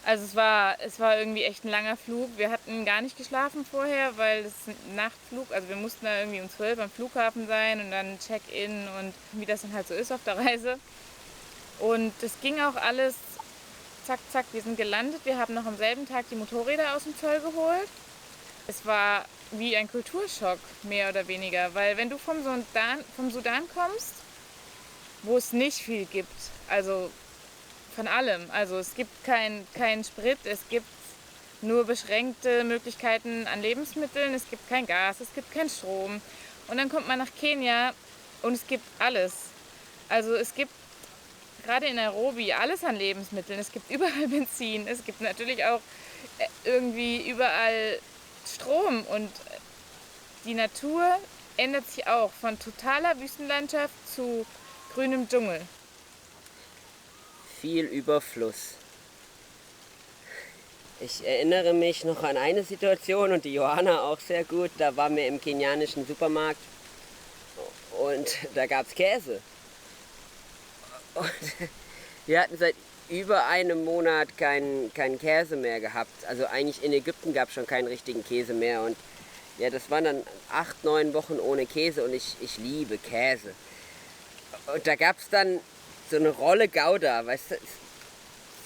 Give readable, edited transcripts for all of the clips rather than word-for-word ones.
Also es war irgendwie echt ein langer Flug. Wir hatten gar nicht geschlafen vorher, weil es ein Nachtflug, also wir mussten da irgendwie um 12 am Flughafen sein und dann Check-in und wie das dann halt so ist auf der Reise. Und das ging auch alles zack, zack, wir sind gelandet. Wir haben noch am selben Tag die Motorräder aus dem Zoll geholt. Es war wie ein Kulturschock, mehr oder weniger, weil wenn du vom Sudan kommst, wo es nicht viel gibt, also von allem. Also es gibt keinen Sprit, es gibt nur beschränkte Möglichkeiten an Lebensmitteln, es gibt kein Gas, es gibt keinen Strom. Und dann kommt man nach Kenia und es gibt alles. Also es gibt gerade in Nairobi alles an Lebensmitteln. Es gibt überall Benzin, es gibt natürlich auch irgendwie überall Strom und die Natur ändert sich auch von totaler Wüstenlandschaft zu grünem Dschungel. Viel Überfluss. Ich erinnere mich noch an eine Situation und die Johanna auch sehr gut. Da waren wir im kenianischen Supermarkt und da gab es Käse. Und wir hatten seit über einem Monat keinen Käse mehr gehabt. Also eigentlich in Ägypten gab es schon keinen richtigen Käse mehr. Und ja, das waren dann 8, 9 Wochen ohne Käse und ich liebe Käse. Und da gab es dann so eine Rolle Gouda, weißt du,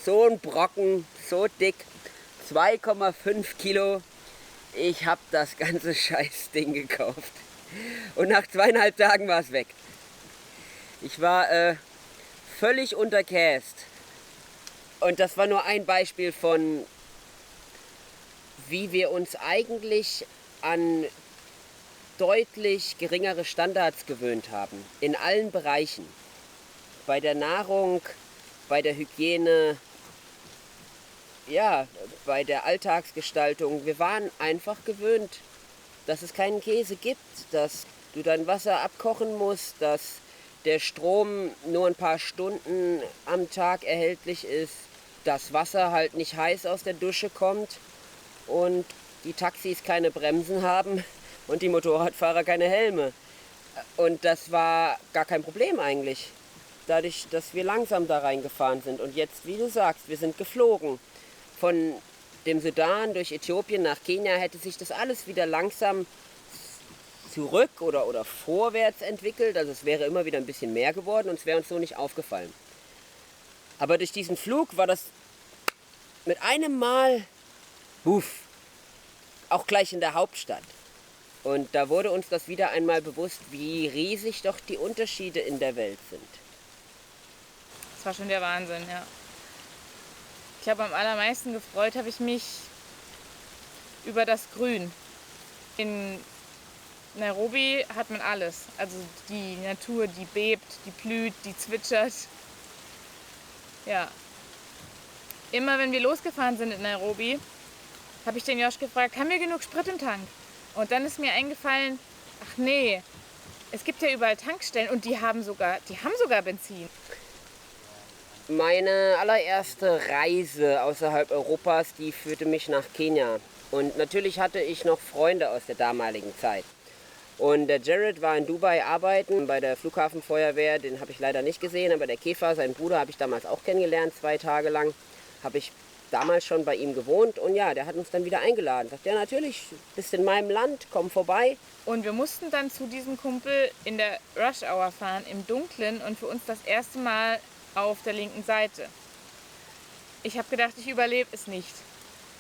so ein Brocken, so dick, 2,5 Kilo. Ich habe das ganze Scheißding gekauft. Und nach 2,5 Tagen war es weg. Ich war völlig unterkäst. Und das war nur ein Beispiel von, wie wir uns eigentlich an deutlich geringere Standards gewöhnt haben. In allen Bereichen. Bei der Nahrung, bei der Hygiene, ja, bei der Alltagsgestaltung. Wir waren einfach gewöhnt, dass es keinen Käse gibt, dass du dein Wasser abkochen musst, dass der Strom nur ein paar Stunden am Tag erhältlich ist, das Wasser halt nicht heiß aus der Dusche kommt und die Taxis keine Bremsen haben und die Motorradfahrer keine Helme. Und das war gar kein Problem eigentlich, dadurch, dass wir langsam da reingefahren sind. Und jetzt, wie du sagst, wir sind geflogen. Von dem Sudan durch Äthiopien nach Kenia hätte sich das alles wieder langsam zurück oder vorwärts entwickelt. Also es wäre immer wieder ein bisschen mehr geworden und es wäre uns so nicht aufgefallen. Aber durch diesen Flug war das mit einem Mal, auch gleich in der Hauptstadt. Und da wurde uns das wieder einmal bewusst, wie riesig doch die Unterschiede in der Welt sind. Das war schon der Wahnsinn, ja. Ich glaube, am allermeisten gefreut habe ich mich über das Grün. In Nairobi hat man alles. Also die Natur, die bebt, die blüht, die zwitschert. Ja. Immer wenn wir losgefahren sind in Nairobi, habe ich den Josh gefragt, haben wir genug Sprit im Tank? Und dann ist mir eingefallen, ach nee, es gibt ja überall Tankstellen und die haben sogar Benzin. Meine allererste Reise außerhalb Europas, die führte mich nach Kenia. Und natürlich hatte ich noch Freunde aus der damaligen Zeit. Und der Jared war in Dubai arbeiten bei der Flughafenfeuerwehr, den habe ich leider nicht gesehen, aber der Käfer, sein Bruder, habe ich damals auch kennengelernt, 2 Tage lang. Habe ich damals schon bei ihm gewohnt und ja, der hat uns dann wieder eingeladen. Sagt, ja natürlich, bist in meinem Land, komm vorbei. Und wir mussten dann zu diesem Kumpel in der Rush Hour fahren, im Dunkeln und für uns das erste Mal auf der linken Seite. Ich habe gedacht, ich überlebe es nicht.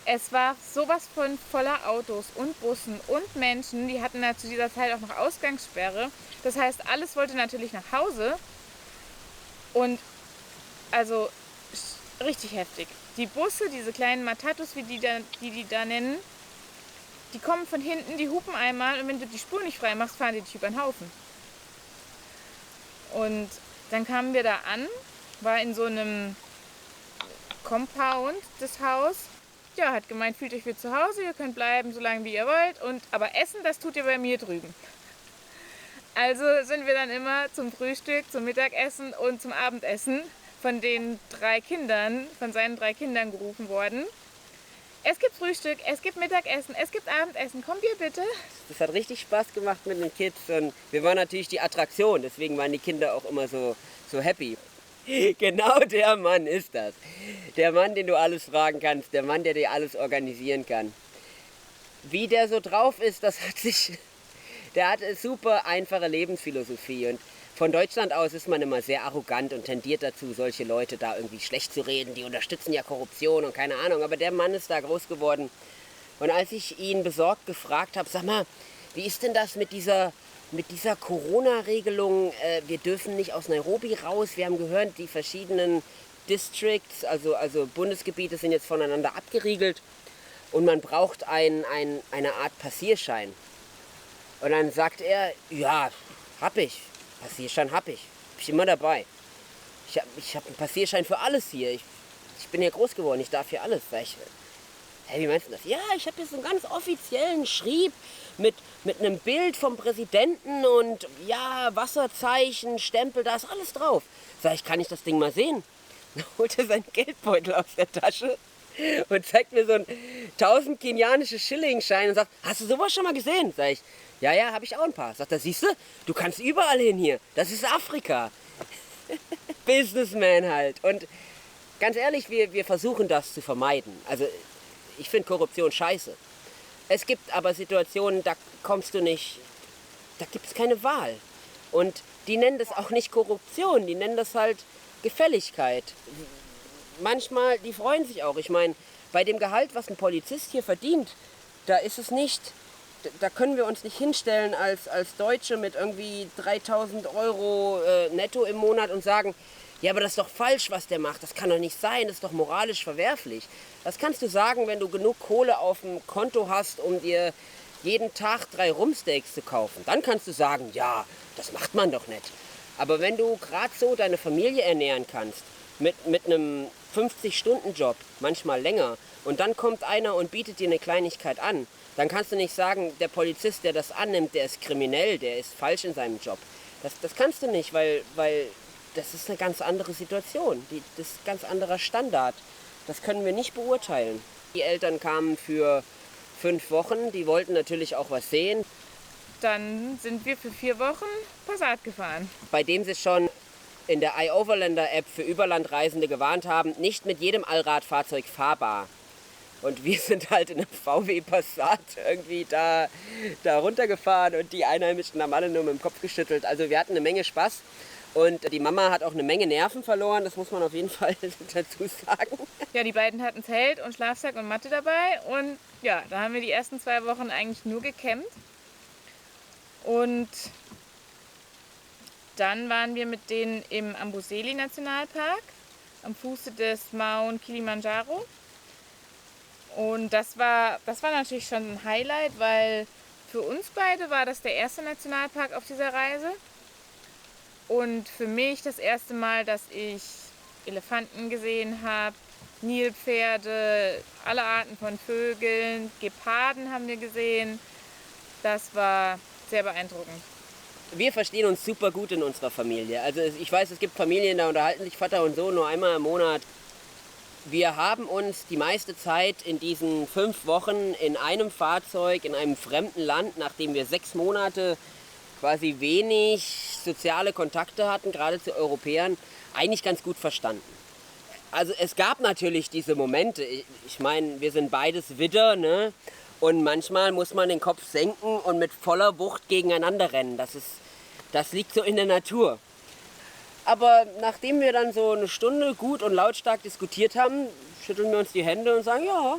Es war sowas von voller Autos und Bussen und Menschen. Die hatten ja zu dieser Zeit auch noch Ausgangssperre. Das heißt, alles wollte natürlich nach Hause. Und also richtig heftig. Die Busse, diese kleinen Matatus, wie die da nennen, die kommen von hinten, die hupen einmal und wenn du die Spur nicht frei machst, fahren die dich über den Haufen. Und dann kamen wir da an, war in so einem Compound, das Haus. Ja, hat gemeint, fühlt euch wie zu Hause, ihr könnt bleiben, so lange wie ihr wollt. Aber Essen, das tut ihr bei mir drüben. Also sind wir dann immer zum Frühstück, zum Mittagessen und zum Abendessen von seinen 3 Kindern gerufen worden. Es gibt Frühstück, es gibt Mittagessen, es gibt Abendessen, kommt ihr bitte? Das hat richtig Spaß gemacht mit den Kids und wir waren natürlich die Attraktion, deswegen waren die Kinder auch immer so happy. Genau der Mann ist das. Der Mann, den du alles fragen kannst, der Mann, der dir alles organisieren kann. Wie der so drauf ist, der hat eine super einfache Lebensphilosophie. Und von Deutschland aus ist man immer sehr arrogant und tendiert dazu, solche Leute da irgendwie schlecht zu reden. Die unterstützen ja Korruption und keine Ahnung. Aber der Mann ist da groß geworden. Und als ich ihn besorgt gefragt habe, sag mal, wie ist denn das mit dieser Corona-Regelung? Wir dürfen nicht aus Nairobi raus. Wir haben gehört, die verschiedenen Districts, also Bundesgebiete sind jetzt voneinander abgeriegelt. Und man braucht eine Art Passierschein. Und dann sagt er, ja, hab ich. Passierschein hab ich. Hab ich immer dabei. Ich hab einen Passierschein für alles hier. Ich bin hier groß geworden, ich darf hier alles. Sag ich, hey, wie meinst du das? Ja, ich habe hier so einen ganz offiziellen Schrieb mit einem Bild vom Präsidenten und ja, Wasserzeichen, Stempel, da ist alles drauf. Sag ich, kann ich das Ding mal sehen? Dann holt er seinen Geldbeutel aus der Tasche und zeigt mir so einen 1000 kenianische Schillingschein und sagt, hast du sowas schon mal gesehen? Sag ich, ja, habe ich auch ein paar. Sagt er, siehst du kannst überall hin hier. Das ist Afrika. Businessman halt. Und ganz ehrlich, wir versuchen das zu vermeiden. Also ich finde Korruption scheiße. Es gibt aber Situationen, da kommst du nicht, da gibt es keine Wahl. Und die nennen das auch nicht Korruption, die nennen das halt Gefälligkeit. Manchmal, die freuen sich auch. Ich meine, bei dem Gehalt, was ein Polizist hier verdient, da ist es nicht, da können wir uns nicht hinstellen als Deutsche mit irgendwie 3000 Euro netto im Monat und sagen, ja, aber das ist doch falsch, was der macht. Das kann doch nicht sein, das ist doch moralisch verwerflich. Das kannst du sagen, wenn du genug Kohle auf dem Konto hast, um dir jeden Tag 3 Rumpsteaks zu kaufen. Dann kannst du sagen, ja, das macht man doch nicht. Aber wenn du gerade so deine Familie ernähren kannst, mit einem 50-Stunden-Job, manchmal länger, und dann kommt einer und bietet dir eine Kleinigkeit an, dann kannst du nicht sagen, der Polizist, der das annimmt, der ist kriminell, der ist falsch in seinem Job. Das kannst du nicht, weil das ist eine ganz andere Situation, das ist ein ganz anderer Standard. Das können wir nicht beurteilen. Die Eltern kamen für 5 Wochen, die wollten natürlich auch was sehen. Dann sind wir für 4 Wochen Passat gefahren. Bei dem sie schon in der iOverlander-App für Überlandreisende gewarnt haben, nicht mit jedem Allradfahrzeug fahrbar. Und wir sind halt in einem VW Passat irgendwie da runtergefahren und die Einheimischen haben alle nur mit dem Kopf geschüttelt. Also wir hatten eine Menge Spaß. Und die Mama hat auch eine Menge Nerven verloren, das muss man auf jeden Fall dazu sagen. Ja, die beiden hatten Zelt und Schlafsack und Matte dabei. Und ja, da haben wir die ersten 2 Wochen eigentlich nur gecampt. Und dann waren wir mit denen im Amboseli Nationalpark am Fuße des Mount Kilimanjaro. Und das war natürlich schon ein Highlight, weil für uns beide war das der erste Nationalpark auf dieser Reise. Und für mich das erste Mal, dass ich Elefanten gesehen habe, Nilpferde, alle Arten von Vögeln, Geparden haben wir gesehen. Das war sehr beeindruckend. Wir verstehen uns super gut in unserer Familie. Also ich weiß, es gibt Familien, da unterhalten sich Vater und Sohn nur einmal im Monat. Wir haben uns die meiste Zeit in diesen 5 Wochen in einem Fahrzeug, in einem fremden Land, nachdem wir 6 Monate quasi wenig soziale Kontakte hatten, gerade zu Europäern, eigentlich ganz gut verstanden. Also es gab natürlich diese Momente, ich meine, wir sind beides Widder, ne? Und manchmal muss man den Kopf senken und mit voller Wucht gegeneinander rennen. Das liegt so in der Natur. Aber nachdem wir dann so eine Stunde gut und lautstark diskutiert haben, schütteln wir uns die Hände und sagen, ja,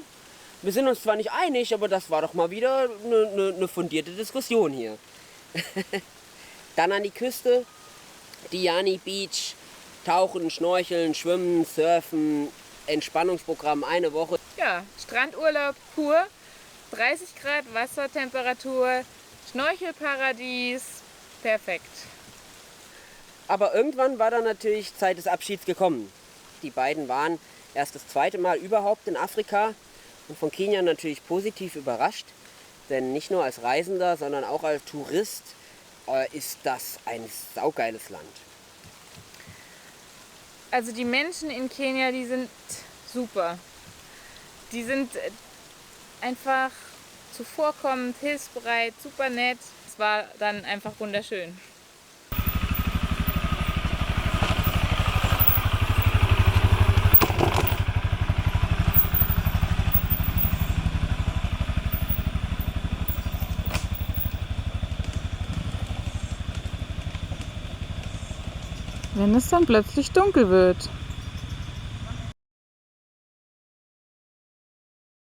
wir sind uns zwar nicht einig, aber das war doch mal wieder eine fundierte Diskussion hier. Dann an die Küste, Diani Beach, tauchen, schnorcheln, schwimmen, surfen, Entspannungsprogramm 1 Woche. Ja, Strandurlaub pur, 30 Grad Wassertemperatur, Schnorchelparadies, perfekt. Aber irgendwann war dann natürlich Zeit des Abschieds gekommen. Die beiden waren erst das 2. Mal überhaupt in Afrika und von Kenia natürlich positiv überrascht. Denn nicht nur als Reisender, sondern auch als Tourist ist das ein saugeiles Land. Also die Menschen in Kenia, die sind super. Die sind einfach zuvorkommend, hilfsbereit, super nett. Es war dann einfach wunderschön. wenn es dann plötzlich dunkel wird.